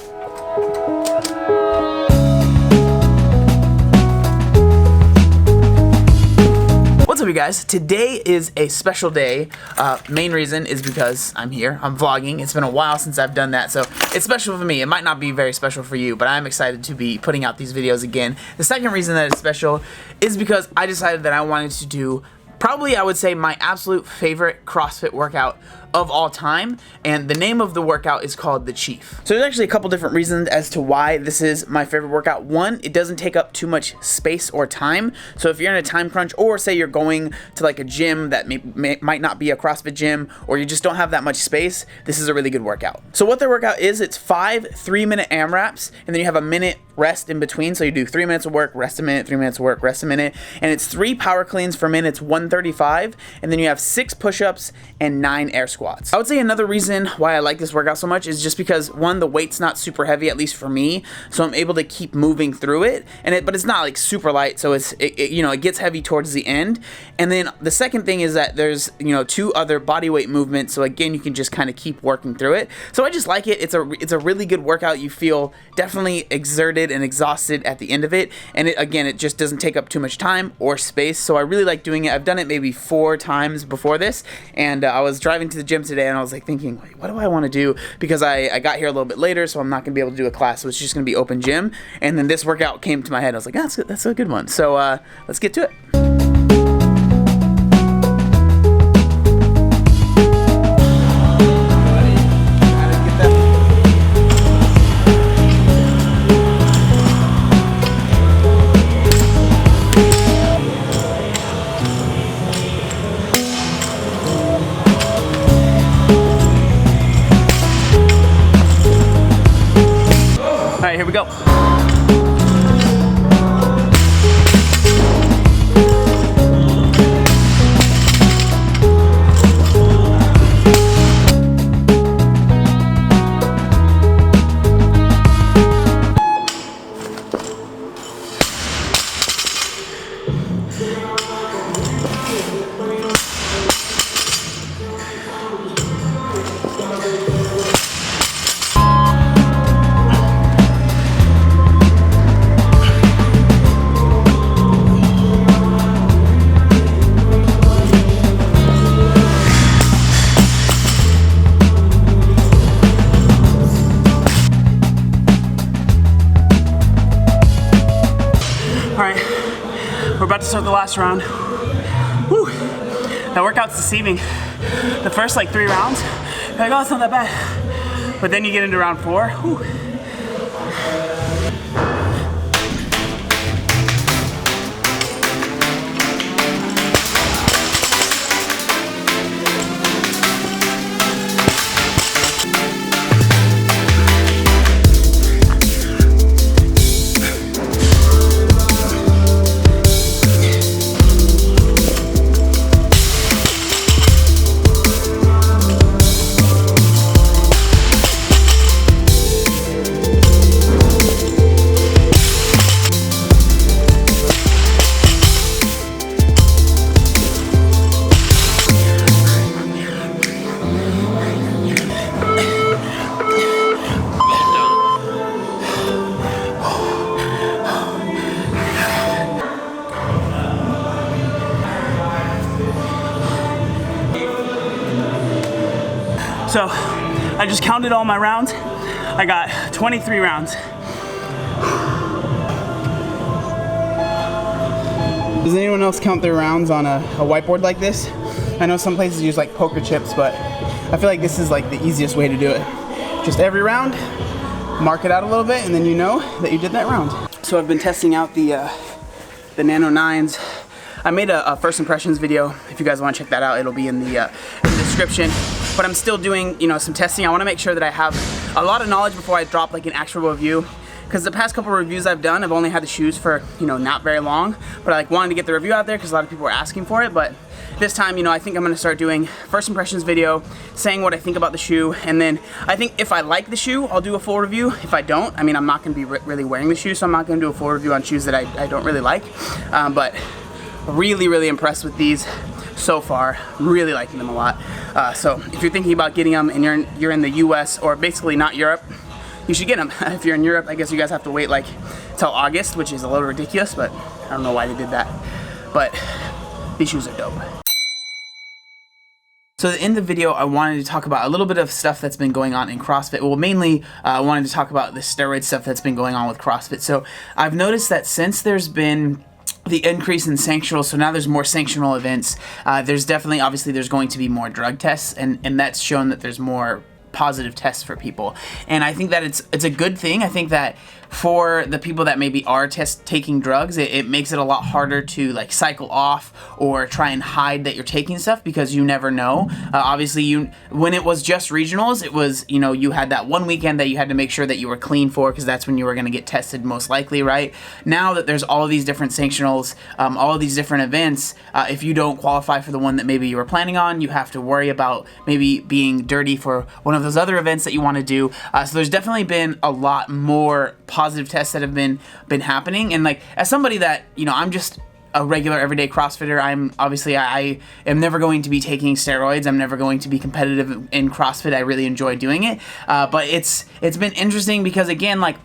What's up, you guys? Today is a special day. Main reason is because I'm here. I'm vlogging. It's been a while since I've done that, so it's special for me. It might not be very special for you, but I'm excited to be putting out these videos again. The second reason that it's special is because I decided that I wanted to do probably, I would say, my absolute favorite CrossFit workout of all time, and the name of the workout is called The Chief. So there's actually a couple different reasons as to why this is my favorite workout. One, it doesn't take up too much space or time, so if you're in a time crunch, or say you're going to like a gym that might not be a CrossFit gym, or you just don't have that much space, this is a really good workout. So what the workout is, it's 5 3-minute AMRAPs, and then you have a minute rest in between, so you do 3 minutes of work, rest a minute, 3 minutes of work, rest a minute, and it's 3 power cleans for minutes 135, and then you have 6 push-ups and 9 air squats. I would say another reason why I like this workout so much is just because, one, the weight's not super heavy, at least for me, so I'm able to keep moving through it, but it's not like super light, so it gets heavy towards the end. And then the second thing is that there's 2 other body weight movements, so again, you can just kind of keep working through it. So I just like it. It's a really good workout. You feel definitely exerted and exhausted at the end of it, and it just doesn't take up too much time or space, so I really like doing it. I've done it maybe 4 times before this, and I was driving to the gym today, and I was like thinking, what do I want to do? Because I got here a little bit later, so I'm not going to be able to do a class, so it's just going to be open gym. And then this workout came to my head. I was like, that's a good one. So let's get to it. Alright, here we go. Alright, we're about to start the last round. Whew. That workout's deceiving. The first like 3 rounds, you're like, oh, it's not that bad. But then you get into round 4. Whew. So I just counted all my rounds. I got 23 rounds. Does anyone else count their rounds on a whiteboard like this? I know some places use like poker chips, but I feel like this is like the easiest way to do it. Just every round, mark it out a little bit, and then you know that you did that round. So I've been testing out the Nano 9s. I made a first impressions video. If you guys want to check that out, it'll be in the description. But I'm still doing, some testing. I want to make sure that I have a lot of knowledge before I drop like an actual review. Because the past couple of reviews I've done, I've only had the shoes for, not very long. But I wanted to get the review out there because a lot of people were asking for it. But this time, I think I'm going to start doing first impressions video, saying what I think about the shoe. And then I think if I like the shoe, I'll do a full review. If I don't, I'm not going to be really wearing the shoe, so I'm not going to do a full review on shoes that I don't really like. But really impressed with these so far. Really liking them a lot. So if you're thinking about getting them and you're in the US, or basically not Europe, you should get them. If you're in Europe, I guess you guys have to wait like till August, which is a little ridiculous, but I don't know why they did that. But these shoes are dope. So in the video, I wanted to talk about a little bit of stuff that's been going on in CrossFit. Well, mainly, I wanted to talk about the steroid stuff that's been going on with CrossFit. So I've noticed that since there's been the increase in sanctional, so now there's more sanctional events, there's definitely, obviously, there's going to be more drug tests, and that's shown that there's more positive tests for people. And I think that it's a good thing. I think that for the people that maybe are taking drugs, it makes it a lot harder to like cycle off or try and hide that you're taking stuff, because you never know. Obviously, when it was just regionals, it was, you know, you had that one weekend that you had to make sure that you were clean for, because that's when you were going to get tested most likely, right? Now that there's all of these different sanctionals, all of these different events, if you don't qualify for the one that maybe you were planning on, you have to worry about maybe being dirty for one of those other events that you want to do. So there's definitely been a lot more positive tests that have been happening. And like, as somebody that, you know, I'm just a regular everyday CrossFitter, I am never going to be taking steroids. I'm never going to be competitive in CrossFit. I really enjoy doing it. But it's been interesting because, again, like,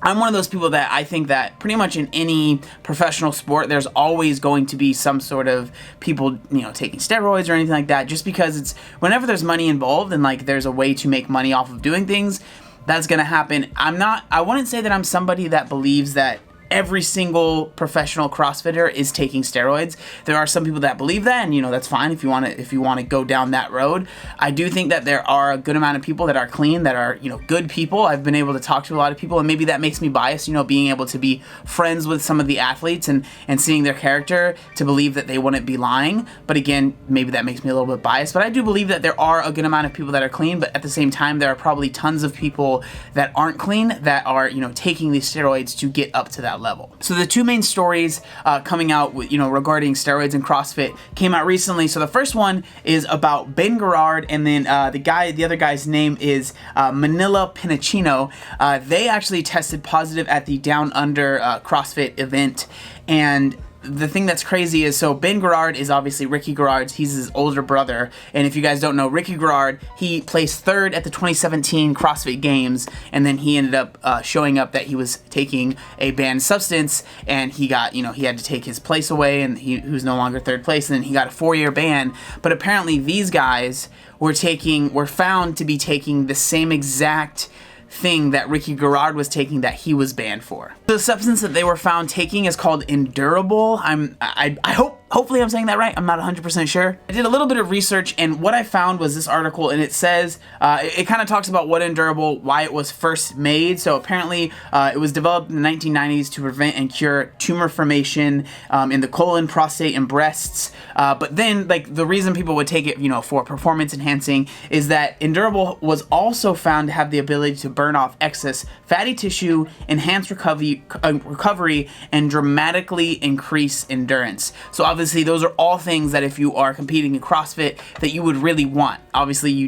I'm one of those people that I think that pretty much in any professional sport, there's always going to be some sort of people, you know, taking steroids or anything like that, just because it's, whenever there's money involved and like there's a way to make money off of doing things, that's going to happen. I wouldn't say that I'm somebody that believes that every single professional CrossFitter is taking steroids. There are some people that believe that, and you know, that's fine if you want to go down that road. I do think that there are a good amount of people that are clean, that are, you know, good people. I've been able to talk to a lot of people, and maybe that makes me biased, you know, being able to be friends with some of the athletes and seeing their character to believe that they wouldn't be lying. But again, maybe that makes me a little bit biased. But I do believe that there are a good amount of people that are clean, but at the same time, there are probably tons of people that aren't clean that are, you know, taking these steroids to get up to that level. So the two main stories coming out, you know, regarding steroids and CrossFit came out recently. So the first one is about Ben Gerard, and then the other guy's name is Manila Pinachino. They actually tested positive at the Down Under CrossFit event, and the thing that's crazy is, so Ben Gerard is obviously Ricky Gerard's, he's his older brother, and if you guys don't know, Ricky Gerard, he placed third at the 2017 CrossFit Games, and then he ended up showing up that he was taking a banned substance, and he got, you know, he had to take his place away, and he was no longer third place, and then he got a 4-year ban. But apparently these guys were found to be taking the same exact thing that Ricky Gerard was taking that he was banned for. The substance that they were found taking is called Endurable. Hopefully I'm saying that right. I'm not 100% sure. I did a little bit of research, and what I found was this article, and it says, it kind of talks about what Endurable, why it was first made. So apparently it was developed in the 1990s to prevent and cure tumor formation in the colon, prostate, and breasts. But then, like, the reason people would take it, you know, for performance enhancing is that Endurable was also found to have the ability to burn off excess fatty tissue, enhance recovery, and dramatically increase endurance. So obviously those are all things that if you are competing in CrossFit that you would really want. Obviously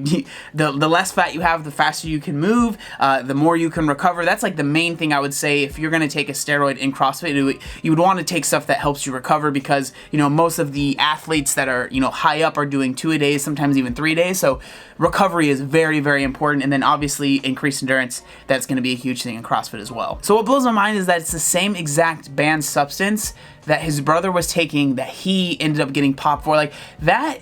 the less fat you have, the faster you can move, the more you can recover. That's like the main thing I would say. If you're going to take a steroid in CrossFit, you would want to take stuff that helps you recover, because, you know, most of the athletes that are, you know, high up are doing 2-a-days, sometimes even 3 days. So recovery is very, very important. And then obviously increased endurance, that's going to be a huge thing in CrossFit as well. So what blows my mind is that it's the same exact banned substance that his brother was taking that he ended up getting popped for. Like that,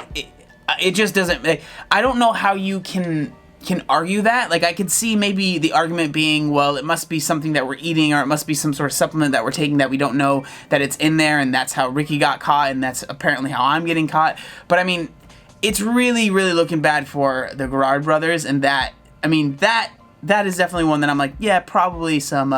it just doesn't, like, I don't know how you can argue that. Like, I could see maybe the argument being, well, it must be something that we're eating, or it must be some sort of supplement that we're taking that we don't know that it's in there, and that's how Ricky got caught, and that's apparently how I'm getting caught. But I mean, it's really, really looking bad for the Gerard brothers, and that, I mean, that is definitely one that I'm like, yeah, probably some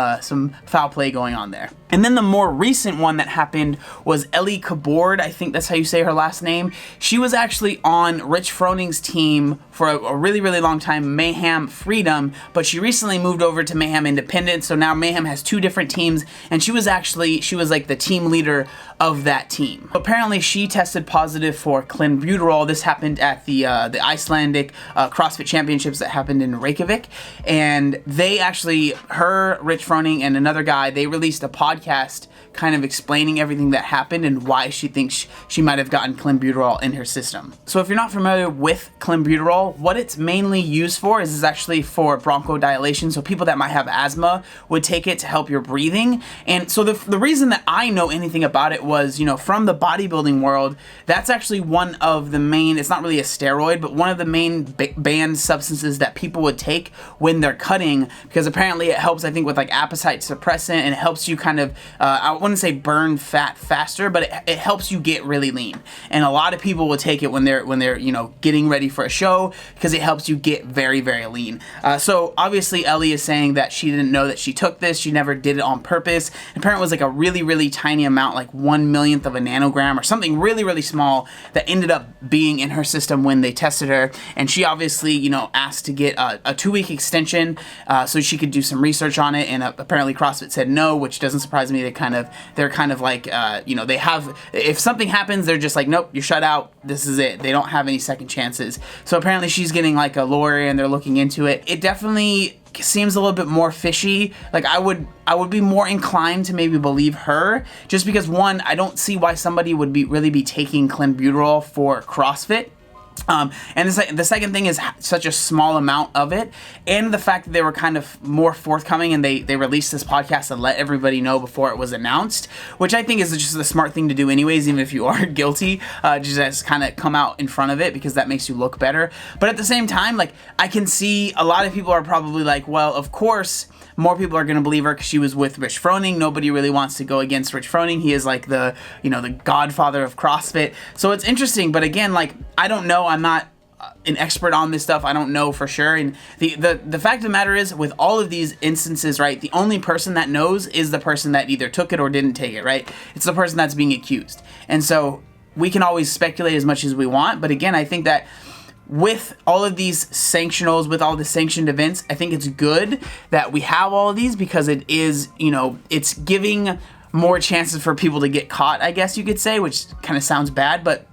foul play going on there. And then the more recent one that happened was Ellie Kabord, I think that's how you say her last name. She was actually on Rich Froning's team for a really, really long time, Mayhem Freedom, but she recently moved over to Mayhem Independent, so now Mayhem has 2 different teams, and she was like the team leader of that team. Apparently she tested positive for Clenbuterol. This happened at the Icelandic CrossFit Championships that happened in Reykjavik, and they actually, her, Rich Froning, and another guy, they released a podcast podcast kind of explaining everything that happened and why she thinks she might have gotten clenbuterol in her system. So if you're not familiar with clenbuterol, what it's mainly used for is actually for bronchodilation. So people that might have asthma would take it to help your breathing. And so the reason that I know anything about it was, you know, from the bodybuilding world, that's actually one of the main, it's not really a steroid, but one of the main banned substances that people would take when they're cutting, because apparently it helps, I think, with like appetite suppressant, and it helps you kind of, I wouldn't say burn fat faster, but it helps you get really lean. And a lot of people will take it when they're you know, getting ready for a show, because it helps you get very, very lean. So obviously Ellie is saying that she didn't know that she took this. She never did it on purpose. Apparently it was like a really, really tiny amount, like 1/1,000,000th of a nanogram or something really, really small, that ended up being in her system when they tested her. And she obviously, you know, asked to get a 2-week extension so she could do some research on it. And apparently CrossFit said no, which doesn't surprise me. They're kind of like, you know, they have, if something happens, they're just like, nope, you're shut out. This is it. They don't have any second chances. So apparently she's getting like a lawyer and they're looking into it. It definitely seems a little bit more fishy. Like I would be more inclined to maybe believe her, just because, one, I don't see why somebody would really be taking clenbuterol for CrossFit. And the second thing is such a small amount of it, and the fact that they were kind of more forthcoming and they released this podcast and let everybody know before it was announced, which I think is just the smart thing to do anyways, even if you are guilty, just kind of come out in front of it, because that makes you look better. But at the same time, like, I can see a lot of people are probably like, well, of course more people are going to believe her because she was with Rich Froning. Nobody really wants to go against Rich Froning. He is like the, you know, the godfather of CrossFit. So it's interesting, but again, like, I don't know. I'm not an expert on this stuff. I don't know for sure. And the fact of the matter is, with all of these instances, right, the only person that knows is the person that either took it or didn't take it, right? It's the person that's being accused. And so we can always speculate as much as we want. But again, I think that with all of these sanctionals, with all the sanctioned events, I think it's good that we have all of these, because it is, you know, it's giving more chances for people to get caught, I guess you could say, which kind of sounds bad, but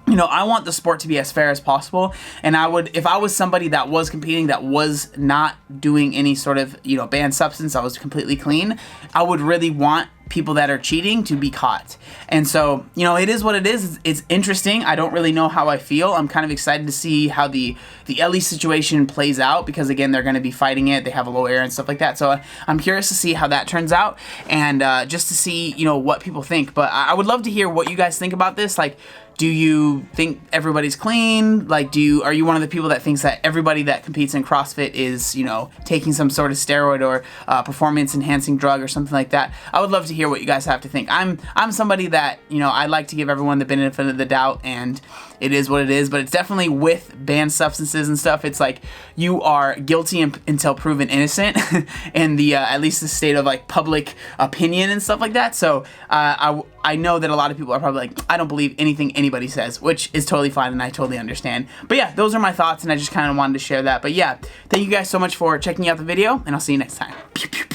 you know, I want the sport to be as fair as possible. And I would, if I was somebody that was competing, that was not doing any sort of, you know, banned substance, I was completely clean, I would really want people that are cheating to be caught. And so, you know, it is what it is. It's interesting. I don't really know how I feel. I'm kind of excited to see how the Ellie situation plays out, because again, they're going to be fighting it. They have a lawyer and stuff like that. So I'm curious to see how that turns out, and just to see, you know, what people think. But I would love to hear what you guys think about this. Like, do you think everybody's clean? Like, are you one of the people that thinks that everybody that competes in CrossFit is, you know, taking some sort of steroid or performance enhancing drug or something like that? I would love to hear what you guys have to think. I'm somebody that, you know, I like to give everyone the benefit of the doubt, and it is what it is. But it's definitely, with banned substances and stuff, it's like you are guilty until proven innocent in the at least the state of like public opinion and stuff like that. So I know that a lot of people are probably like, I don't believe anything anybody says, which is totally fine, and I totally understand. But yeah, those are my thoughts, and I just kind of wanted to share that. But yeah, thank you guys so much for checking out the video, and I'll see you next time. Pew, pew.